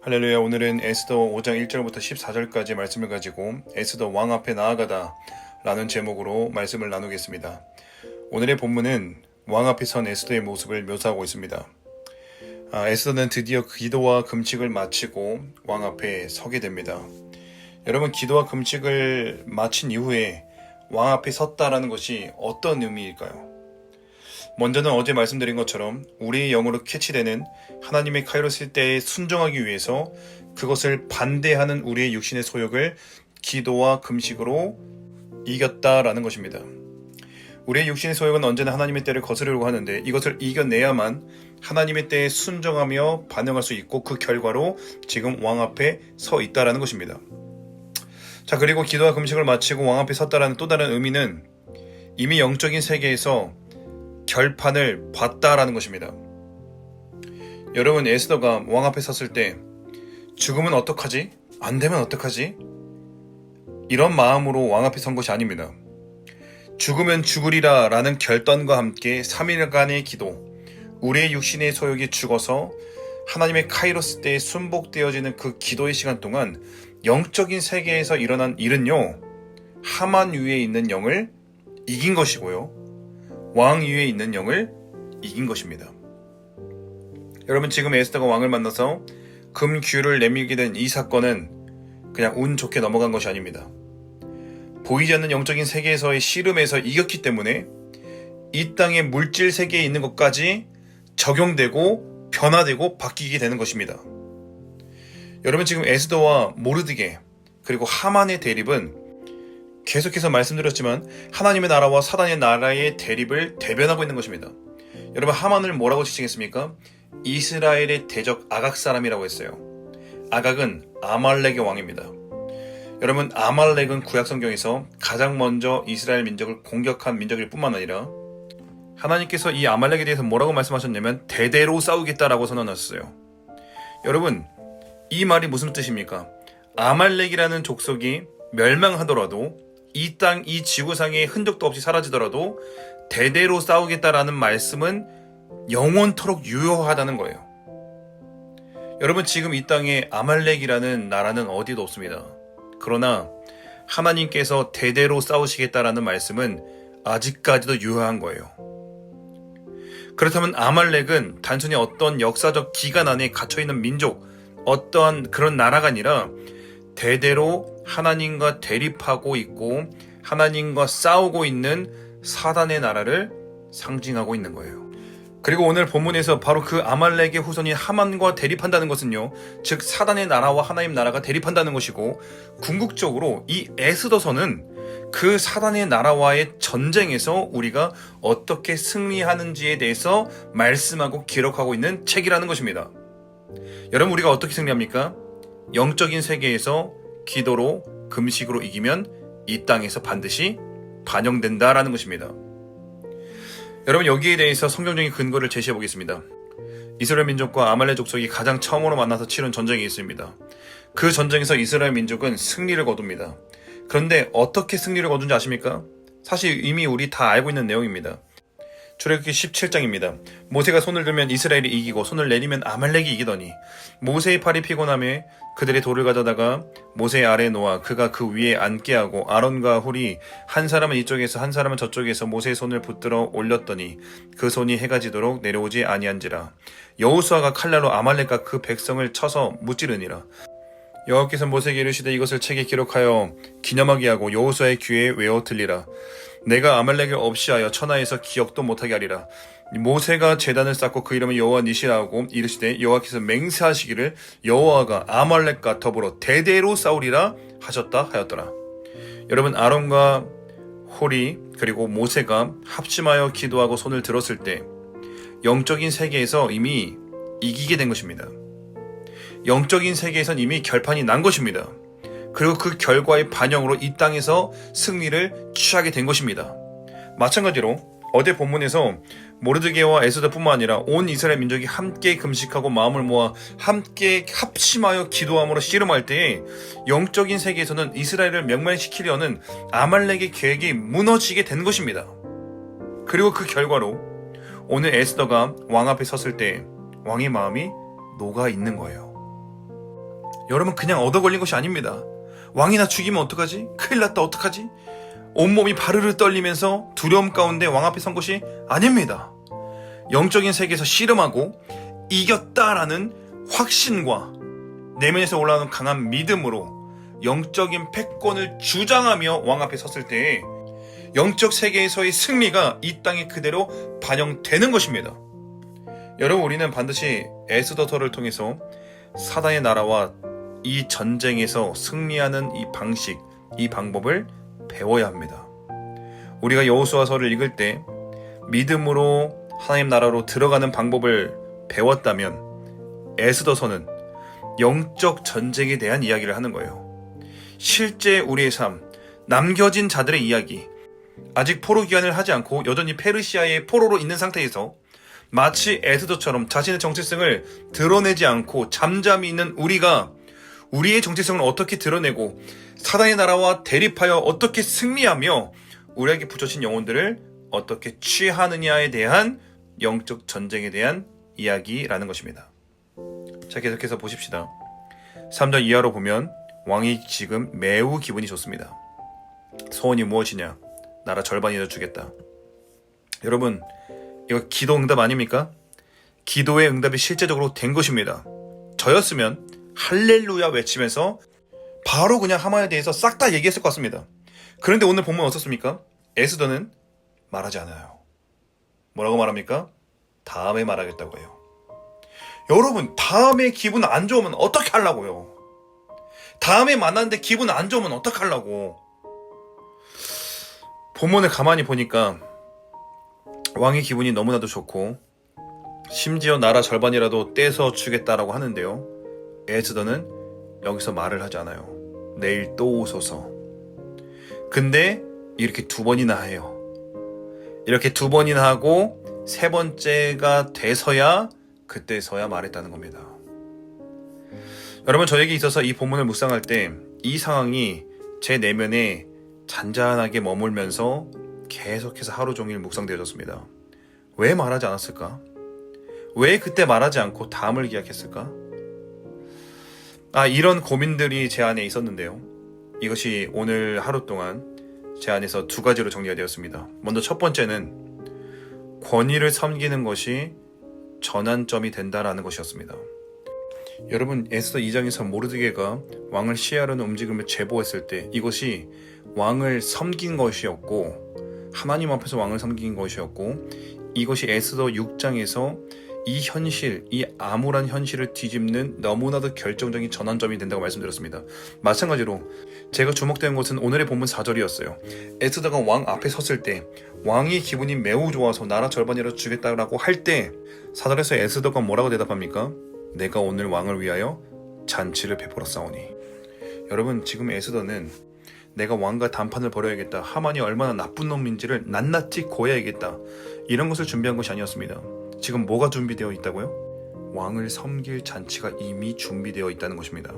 할렐루야. 오늘은 에스더 5장 1절부터 14절까지 말씀을 가지고 에스더 왕 앞에 나아가다 라는 제목으로 말씀을 나누겠습니다. 오늘의 본문은 왕 앞에 선 에스더의 모습을 묘사하고 있습니다. 에스더는 드디어 기도와 금칙을 마치고 왕 앞에 서게 됩니다. 여러분, 기도와 금칙을 마친 이후에 왕 앞에 섰다라는 것이 어떤 의미일까요? 먼저는 어제 말씀드린 것처럼 우리의 영으로 캐치되는 하나님의 카이로스 때에 순종하기 위해서 그것을 반대하는 우리의 육신의 소욕을 기도와 금식으로 이겼다라는 것입니다. 우리의 육신의 소욕은 언제나 하나님의 때를 거스르려고 하는데 이것을 이겨내야만 하나님의 때에 순종하며 반응할 수 있고 그 결과로 지금 왕 앞에 서 있다라는 것입니다. 자, 그리고 기도와 금식을 마치고 왕 앞에 섰다라는 또 다른 의미는 이미 영적인 세계에서 결판을 봤다라는 것입니다. 여러분, 에스더가 왕 앞에 섰을 때 죽으면 어떡하지? 안 되면 어떡하지? 이런 마음으로 왕 앞에 선 것이 아닙니다. 죽으면 죽으리라 라는 결단과 함께 3일간의 기도, 우리의 육신의 소욕이 죽어서 하나님의 카이로스 때에 순복되어지는 그 기도의 시간 동안 영적인 세계에서 일어난 일은요, 하만 위에 있는 영을 이긴 것이고요, 왕 위에 있는 영을 이긴 것입니다. 여러분, 지금 에스더가 왕을 만나서 금규를 내밀게 된 이 사건은 그냥 운 좋게 넘어간 것이 아닙니다. 보이지 않는 영적인 세계에서의 씨름에서 이겼기 때문에 이 땅의 물질 세계에 있는 것까지 적용되고 변화되고 바뀌게 되는 것입니다. 여러분, 지금 에스더와 모르드게 그리고 하만의 대립은 계속해서 말씀드렸지만 하나님의 나라와 사단의 나라의 대립을 대변하고 있는 것입니다. 여러분, 하만을 뭐라고 지칭했습니까? 이스라엘의 대적 아각 사람이라고 했어요. 아각은 아말렉의 왕입니다. 여러분, 아말렉은 구약성경에서 가장 먼저 이스라엘 민족을 공격한 민족일 뿐만 아니라 하나님께서 이 아말렉에 대해서 뭐라고 말씀하셨냐면 대대로 싸우겠다라고 선언하셨어요. 여러분, 이 말이 무슨 뜻입니까? 아말렉이라는 족속이 멸망하더라도 이 땅, 이 지구상에 흔적도 없이 사라지더라도 대대로 싸우겠다라는 말씀은 영원토록 유효하다는 거예요. 여러분, 지금 이 땅에 아말렉이라는 나라는 어디도 없습니다. 그러나 하나님께서 대대로 싸우시겠다라는 말씀은 아직까지도 유효한 거예요. 그렇다면 아말렉은 단순히 어떤 역사적 기간 안에 갇혀있는 민족, 어떠한 그런 나라가 아니라 대대로 하나님과 대립하고 있고 하나님과 싸우고 있는 사단의 나라를 상징하고 있는 거예요. 그리고 오늘 본문에서 바로 그 아말렉의 후손인 하만과 대립한다는 것은요, 즉 사단의 나라와 하나님 나라가 대립한다는 것이고, 궁극적으로 이 에스더서는 그 사단의 나라와의 전쟁에서 우리가 어떻게 승리하는지에 대해서 말씀하고 기록하고 있는 책이라는 것입니다. 여러분, 우리가 어떻게 승리합니까? 영적인 세계에서 기도로 금식으로 이기면 이 땅에서 반드시 반영된다라는 것입니다. 여러분, 여기에 대해서 성경적인 근거를 제시해 보겠습니다. 이스라엘 민족과 아말렉 족속이 가장 처음으로 만나서 치른 전쟁이 있습니다. 그 전쟁에서 이스라엘 민족은 승리를 거둡니다. 그런데 어떻게 승리를 거둔지 아십니까? 사실 이미 우리 다 알고 있는 내용입니다. 출애굽기 17장입니다. 모세가 손을 들면 이스라엘이 이기고 손을 내리면 아말렉이 이기더니 모세의 팔이 피곤함에 그들의 돌을 가져다가 모세의 아래에 놓아 그가 그 위에 앉게 하고 아론과 훌이 한 사람은 이쪽에서 한 사람은 저쪽에서 모세의 손을 붙들어 올렸더니 그 손이 해가 지도록 내려오지 아니한지라. 여호수아가 칼날로 아말렉과 그 백성을 쳐서 무찌르니라. 여호와께서 모세에게 이르시되 이것을 책에 기록하여 기념하게 하고 여호수아의 귀에 외워 들리라. 내가 아말렉을 없이하여 천하에서 기억도 못하게 하리라. 모세가 제단을 쌓고 그 이름을 여호와 니시라 하고 이르시되 여호와께서 맹세하시기를 여호와가 아말렉과 더불어 대대로 싸우리라 하셨다 하였더라. 여러분, 아론과 홀이 그리고 모세가 합심하여 기도하고 손을 들었을 때 영적인 세계에서 이미 이기게 된 것입니다. 영적인 세계에선 이미 결판이 난 것입니다. 그리고 그 결과의 반영으로 이 땅에서 승리를 취하게 된 것입니다. 마찬가지로 어제 본문에서 모르드게와 에스더뿐만 아니라 온 이스라엘 민족이 함께 금식하고 마음을 모아 함께 합심하여 기도함으로 씨름할 때에 영적인 세계에서는 이스라엘을 멸망시키려는 아말렉의 계획이 무너지게 된 것입니다. 그리고 그 결과로 오늘 에스더가 왕 앞에 섰을 때 왕의 마음이 녹아 있는 거예요. 여러분, 그냥 얻어 걸린 것이 아닙니다. 왕이나 죽이면 어떡하지? 큰일 났다, 어떡하지? 온몸이 바르르 떨리면서 두려움 가운데 왕 앞에 선 것이 아닙니다. 영적인 세계에서 씨름하고 이겼다라는 확신과 내면에서 올라오는 강한 믿음으로 영적인 패권을 주장하며 왕 앞에 섰을 때 영적 세계에서의 승리가 이 땅에 그대로 반영되는 것입니다. 여러분, 우리는 반드시 에스더서를 통해서 사단의 나라와 이 전쟁에서 승리하는 이 방식, 이 방법을 배워야 합니다. 우리가 여호수아서를 읽을 때 믿음으로 하나님 나라로 들어가는 방법을 배웠다면 에스더서는 영적 전쟁에 대한 이야기를 하는 거예요. 실제 우리의 삶, 남겨진 자들의 이야기, 아직 포로 귀환을 하지 않고 여전히 페르시아의 포로로 있는 상태에서 마치 에스더처럼 자신의 정체성을 드러내지 않고 잠잠히 있는 우리가 우리의 정체성을 어떻게 드러내고 사단의 나라와 대립하여 어떻게 승리하며 우리에게 붙여진 영혼들을 어떻게 취하느냐에 대한 영적 전쟁에 대한 이야기라는 것입니다. 자, 계속해서 보십시다. 3절 이하로 보면 왕이 지금 매우 기분이 좋습니다. 소원이 무엇이냐? 나라 절반이나 주겠다. 여러분, 이거 기도 응답 아닙니까? 기도의 응답이 실제적으로 된 것입니다. 저였으면 할렐루야 외치면서 바로 그냥 하만에 대해서 싹 다 얘기했을 것 같습니다. 그런데 오늘 본문 어떻습니까? 에스더는 말하지 않아요. 뭐라고 말합니까? 다음에 말하겠다고 해요. 여러분, 다음에 기분 안 좋으면 어떻게 하려고요? 다음에 만났는데 기분 안 좋으면 어떻게 하려고? 본문을 가만히 보니까 왕의 기분이 너무나도 좋고 심지어 나라 절반이라도 떼서 주겠다라고 하는데요. 에스더는 여기서 말을 하지 않아요. 내일 또 오소서. 근데 이렇게 2번이나 해요. 이렇게 2번이나 하고 3번째가 돼서야 그때서야 말했다는 겁니다. 여러분, 저에게 있어서 이 본문을 묵상할 때 이 상황이 제 내면에 잔잔하게 머물면서 계속해서 하루 종일 묵상되어졌습니다. 왜 말하지 않았을까? 왜 그때 말하지 않고 다음을 기약했을까? 이런 고민들이 제 안에 있었는데요. 이것이 오늘 하루 동안 제 안에서 2가지로 정리가 되었습니다. 먼저 첫 번째는 권위를 섬기는 것이 전환점이 된다라는 것이었습니다. 여러분, 에스더 2장에서 모르드게가 왕을 시해하려는 움직임을 제보했을 때 이것이 왕을 섬긴 것이었고 하나님 앞에서 왕을 섬긴 것이었고 이것이 에스더 6장에서 이 현실, 이 암울한 현실을 뒤집는 너무나도 결정적인 전환점이 된다고 말씀드렸습니다. 마찬가지로 제가 주목된 것은 오늘의 본문 4절이었어요. 에스더가 왕 앞에 섰을 때 왕이 기분이 매우 좋아서 나라 절반이라도 주겠다라고 할 때 4절에서 에스더가 뭐라고 대답합니까? 내가 오늘 왕을 위하여 잔치를 베풀었사오니. 여러분, 지금 에스더는 내가 왕과談판을 벌여야겠다, 하만이 얼마나 나쁜 놈인지를 낱낱이 고해야겠다, 이런 것을 준비한 것이 아니었습니다. 지금 뭐가 준비되어 있다고요? 왕을 섬길 잔치가 이미 준비되어 있다는 것입니다.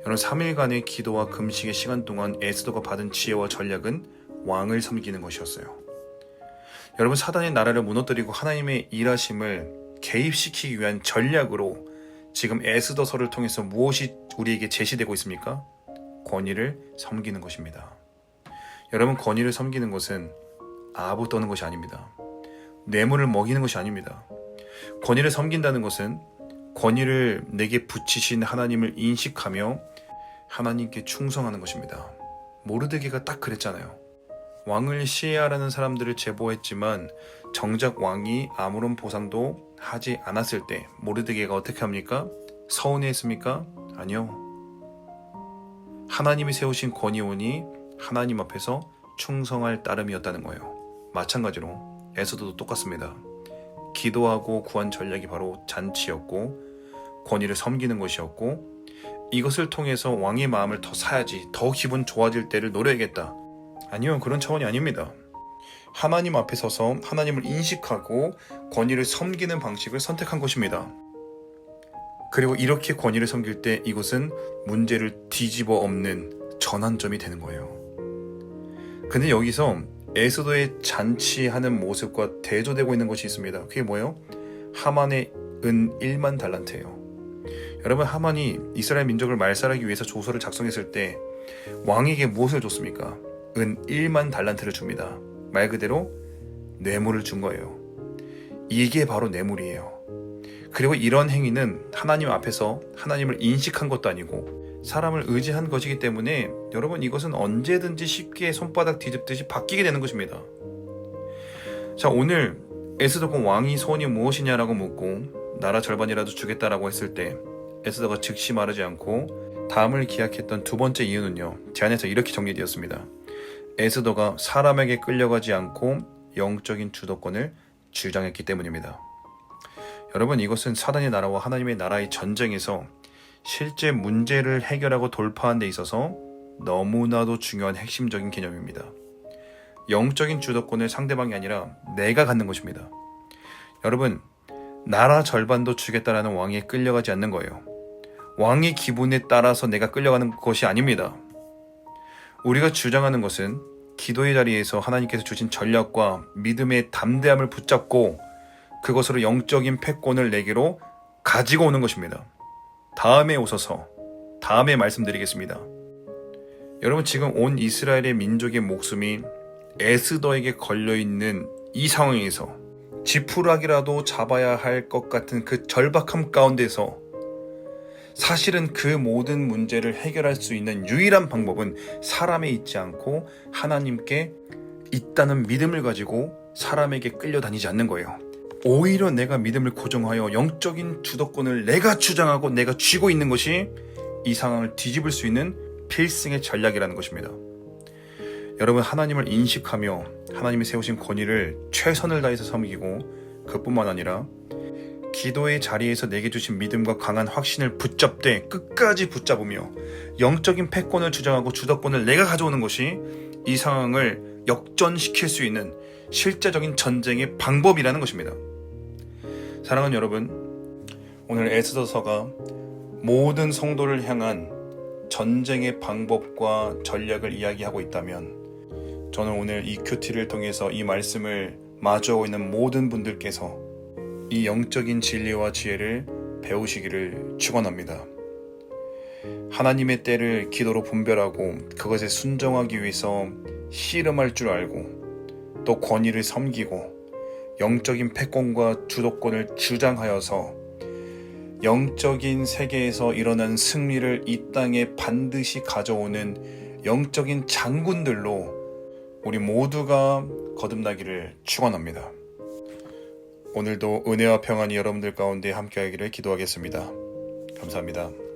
여러분, 3일간의 기도와 금식의 시간 동안 에스더가 받은 지혜와 전략은 왕을 섬기는 것이었어요. 여러분, 사단의 나라를 무너뜨리고 하나님의 일하심을 개입시키기 위한 전략으로 지금 에스더서를 통해서 무엇이 우리에게 제시되고 있습니까? 권위를 섬기는 것입니다. 여러분, 권위를 섬기는 것은 아부 떠는 것이 아닙니다. 뇌물을 먹이는 것이 아닙니다. 권위를 섬긴다는 것은 권위를 내게 붙이신 하나님을 인식하며 하나님께 충성하는 것입니다. 모르드게가 딱 그랬잖아요. 왕을 시해하라는 사람들을 제보했지만 정작 왕이 아무런 보상도 하지 않았을 때 모르드게가 어떻게 합니까? 서운해했습니까? 아니요. 하나님이 세우신 권위원이 하나님 앞에서 충성할 따름이었다는 거예요. 마찬가지로 에스더도 똑같습니다. 기도하고 구한 전략이 바로 잔치였고 권위를 섬기는 것이었고 이것을 통해서 왕의 마음을 더 사야지, 더 기분 좋아질 때를 노려야겠다. 아니요, 그런 차원이 아닙니다. 하나님 앞에 서서 하나님을 인식하고 권위를 섬기는 방식을 선택한 것입니다. 그리고 이렇게 권위를 섬길 때 이것은 문제를 뒤집어 엎는 전환점이 되는 거예요. 근데 여기서 에스더의 잔치하는 모습과 대조되고 있는 것이 있습니다. 그게 뭐예요? 하만의 은 1만 달란트예요. 여러분, 하만이 이스라엘 민족을 말살하기 위해서 조서를 작성했을 때 왕에게 무엇을 줬습니까? 은 1만 달란트를 줍니다. 말 그대로 뇌물을 준 거예요. 이게 바로 뇌물이에요. 그리고 이런 행위는 하나님 앞에서 하나님을 인식한 것도 아니고 사람을 의지한 것이기 때문에 여러분, 이것은 언제든지 쉽게 손바닥 뒤집듯이 바뀌게 되는 것입니다. 자, 오늘 에스더가 왕이 소원이 무엇이냐라고 묻고 나라 절반이라도 주겠다라고 했을 때 에스더가 즉시 말하지 않고 다음을 기약했던 두 번째 이유는요, 제 안에서 이렇게 정리되었습니다. 에스더가 사람에게 끌려가지 않고 영적인 주도권을 주장했기 때문입니다. 여러분, 이것은 사단의 나라와 하나님의 나라의 전쟁에서 실제 문제를 해결하고 돌파하는 데 있어서 너무나도 중요한 핵심적인 개념입니다. 영적인 주도권을 상대방이 아니라 내가 갖는 것입니다. 여러분, 나라 절반도 주겠다라는 왕에 끌려가지 않는 거예요. 왕의 기분에 따라서 내가 끌려가는 것이 아닙니다. 우리가 주장하는 것은 기도의 자리에서 하나님께서 주신 전략과 믿음의 담대함을 붙잡고 그것으로 영적인 패권을 내게로 가지고 오는 것입니다. 다음에 오셔서 다음에 말씀드리겠습니다. 여러분, 지금 온 이스라엘의 민족의 목숨이 에스더에게 걸려있는 이 상황에서 지푸라기라도 잡아야 할 것 같은 그 절박함 가운데서 사실은 그 모든 문제를 해결할 수 있는 유일한 방법은 사람에 있지 않고 하나님께 있다는 믿음을 가지고 사람에게 끌려다니지 않는 거예요. 오히려 내가 믿음을 고정하여 영적인 주도권을 내가 주장하고 내가 쥐고 있는 것이 이 상황을 뒤집을 수 있는 필승의 전략이라는 것입니다. 여러분, 하나님을 인식하며 하나님이 세우신 권위를 최선을 다해서 섬기고 그뿐만 아니라 기도의 자리에서 내게 주신 믿음과 강한 확신을 붙잡되 끝까지 붙잡으며 영적인 패권을 주장하고 주도권을 내가 가져오는 것이 이 상황을 역전시킬 수 있는 실제적인 전쟁의 방법이라는 것입니다. 사랑하는 여러분, 오늘 에스더서가 모든 성도를 향한 전쟁의 방법과 전략을 이야기하고 있다면 저는 오늘 이 큐티를 통해서 이 말씀을 마주하고 있는 모든 분들께서 이 영적인 진리와 지혜를 배우시기를 축원합니다. 하나님의 때를 기도로 분별하고 그것에 순종하기 위해서 씨름할 줄 알고 또 권위를 섬기고 영적인 패권과 주도권을 주장하여서 영적인 세계에서 일어난 승리를 이 땅에 반드시 가져오는 영적인 장군들로 우리 모두가 거듭나기를 축원합니다. 오늘도 은혜와 평안이 여러분들 가운데 함께하기를 기도하겠습니다. 감사합니다.